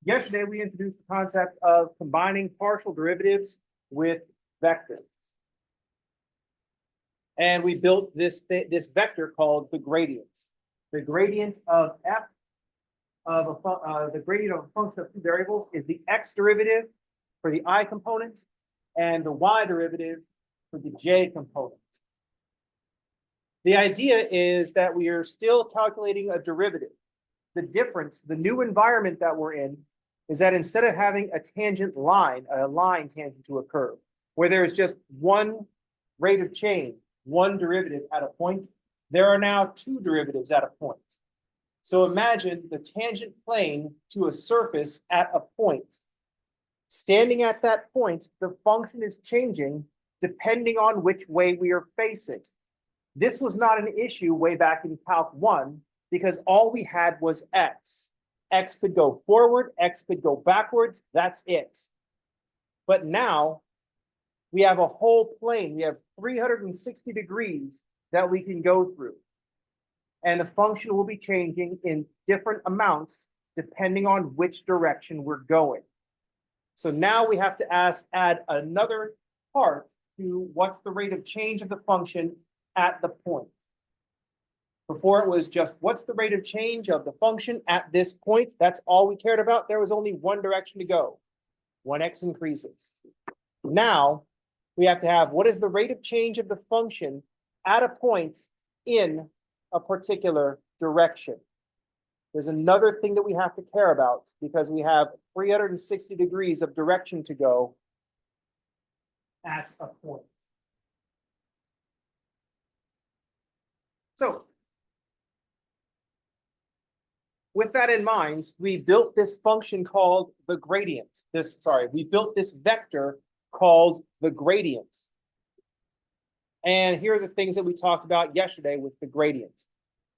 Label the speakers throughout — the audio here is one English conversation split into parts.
Speaker 1: Yesterday, we introduced the concept of combining partial derivatives with vectors. And we built this vector called the gradient. The gradient of f of the gradient of a function of two variables is the x derivative for the I component and the y derivative for the j component. The idea is that we are still calculating a derivative. The difference, the new environment that we're in, is that instead of having a tangent line, a line tangent to a curve, where there is just one rate of change, one derivative at a point, there are now two derivatives at a point. So imagine the tangent plane to a surface at a point. Standing at that point, the function is changing depending on which way we are facing. This was not an issue way back in Calc 1 because all we had was x. X could go forward, x could go backwards, that's it. But now we have a whole plane, we have 360 degrees that we can go through. And the function will be changing in different amounts depending on which direction we're going. So now we have to add another part to what's the rate of change of the function at the point. Before it was just what's the rate of change of the function at this point. That's all we cared about. There was only one direction to go. 1x increases. Now we have to have what is the rate of change of the function at a point in a particular direction. There's another thing that we have to care about because we have 360 degrees of direction to go at a point. So with that in mind, we built this function called the gradient. We built this vector called the gradient. And here are the things that we talked about yesterday with the gradient.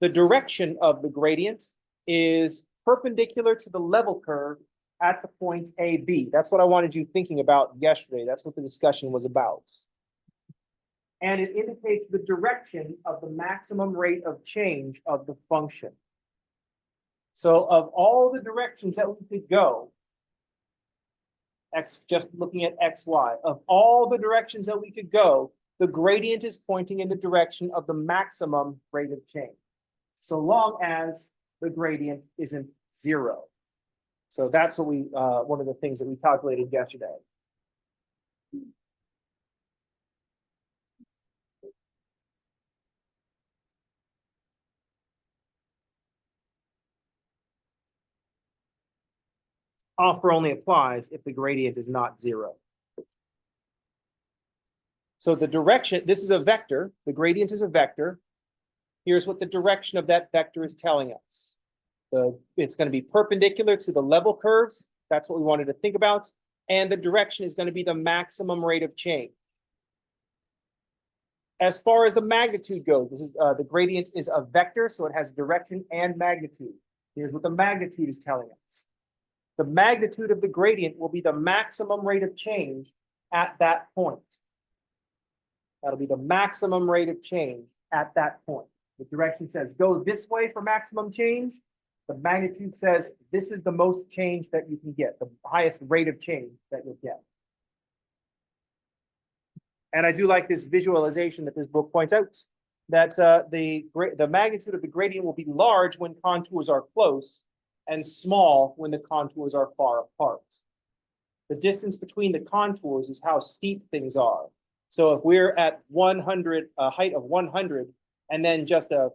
Speaker 1: The direction of the gradient is perpendicular to the level curve at the point AB. That's what I wanted you thinking about yesterday. That's what the discussion was about. And it indicates the direction of the maximum rate of change of the function. So of all the directions that we could go, just looking at xy, of all the directions that we could go, the gradient is pointing in the direction of the maximum rate of change, so long as the gradient isn't zero. So that's what one of the things that we calculated yesterday. Offer only applies if the gradient is not zero. So the direction, this is a vector, the gradient is a vector. Here's what the direction of that vector is telling us. It's going to be perpendicular to the level curves. That's what we wanted to think about. And the direction is going to be the maximum rate of change. As far as the magnitude goes, this is the gradient is a vector, so it has direction and magnitude. Here's what the magnitude is telling us. The magnitude of the gradient will be the maximum rate of change at that point. That'll be the maximum rate of change at that point. The direction says go this way for maximum change. The magnitude says this is the most change that you can get, the highest rate of change that you'll get. And I do like this visualization that this book points out, that the magnitude of the gradient will be large when contours are close and small when the contours are far apart. The distance between the contours is how steep things are. So if we're at 100, a height of 100, and then just a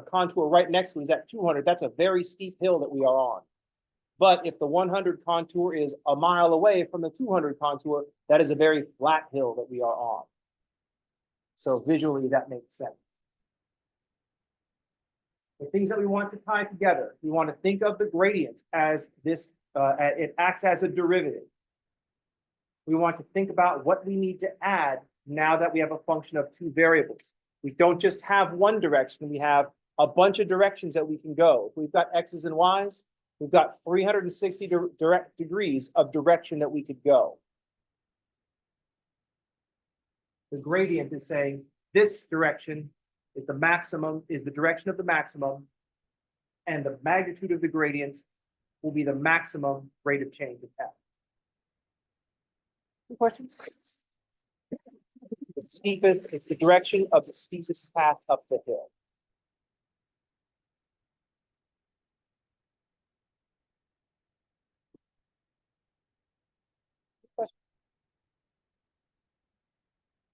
Speaker 1: contour right next to it is at 200, that's a very steep hill that we are on. But if the 100 contour is a mile away from the 200 contour, that is a very flat hill that we are on. So visually, that makes sense. The things that we want to tie together, we want to think of the gradient as this, it acts as a derivative. We want to think about what we need to add now that we have a function of two variables. We don't just have one direction, we have a bunch of directions that we can go. If we've got x's and y's, we've got 360 degrees of direction that we could go. The gradient is saying this direction is the maximum, is the direction of the maximum, and the magnitude of the gradient will be the maximum rate of change of f. Any questions? The steepest, it's the direction of the steepest path up the hill.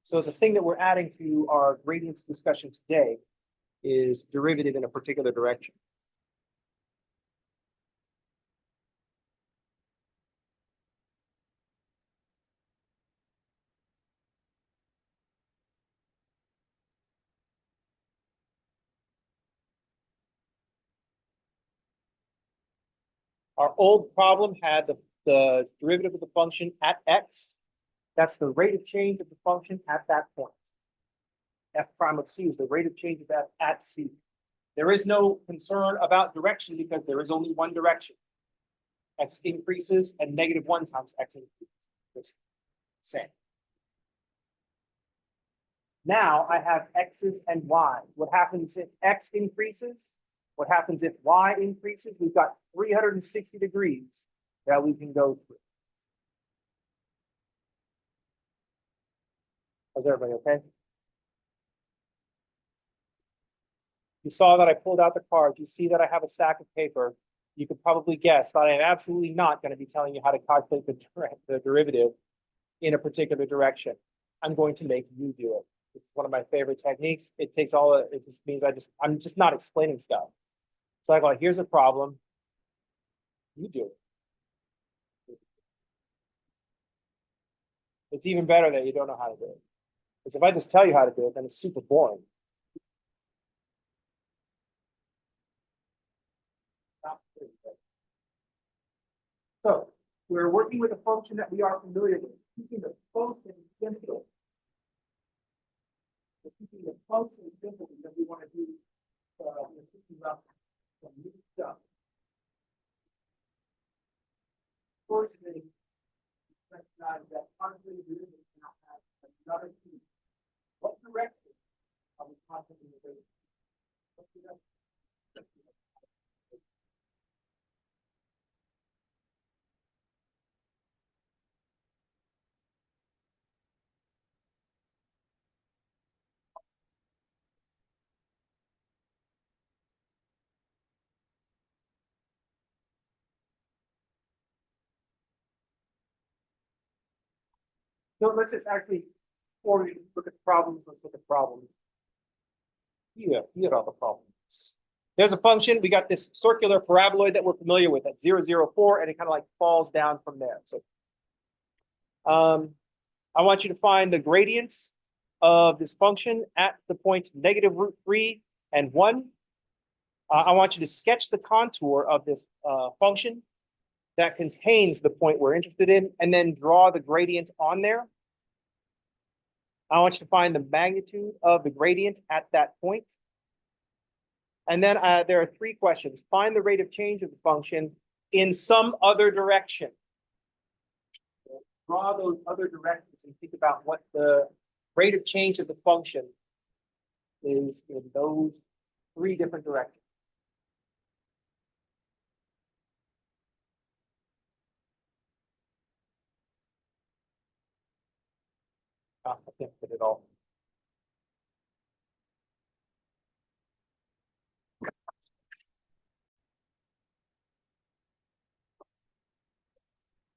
Speaker 1: So the thing that we're adding to our gradients discussion today is derivative in a particular direction. Our old problem had the derivative of the function at x. That's the rate of change of the function at that point. F prime of c is the rate of change of f at c. There is no concern about direction because there is only one direction. X increases and -1 times x increases. Same. Now I have x's and y's. What happens if x increases? What happens if y increases? We've got 360 degrees that we can go through. Is everybody okay? You saw that I pulled out the cards. You see that I have a stack of paper. You could probably guess that I am absolutely not going to be telling you how to calculate the derivative in a particular direction. I'm going to make you do it. It's one of my favorite techniques. It takes all, it just means I'm just not explaining stuff. So I go, here's a problem. You do it. It's even better that you don't know how to do it. Because if I just tell you how to do it, then it's super boring. So we're working with a function that we are familiar with. Keeping the function simple. We're keeping the function simple because we want to do thinking about some new stuff. Fortunately, recognize that constantly derivative now has another key. What direction are we constantly derivative? What's the direction? So let's just actually, before we look at problems, let's look at problems. Here are the problems. There's a function. We got this circular paraboloid that we're familiar with at 0, 0, 4, and it kind of like falls down from there. So I want you to find the gradients of this function at the points -√3 and 1. I want you to sketch the contour of this function that contains the point we're interested in, and then draw the gradient on there. I want you to find the magnitude of the gradient at that point. And then there are 3 questions. Find the rate of change of the function in some other direction. Draw those other directions and think about what the rate of change of the function is in those 3 different directions. I can't fit it all.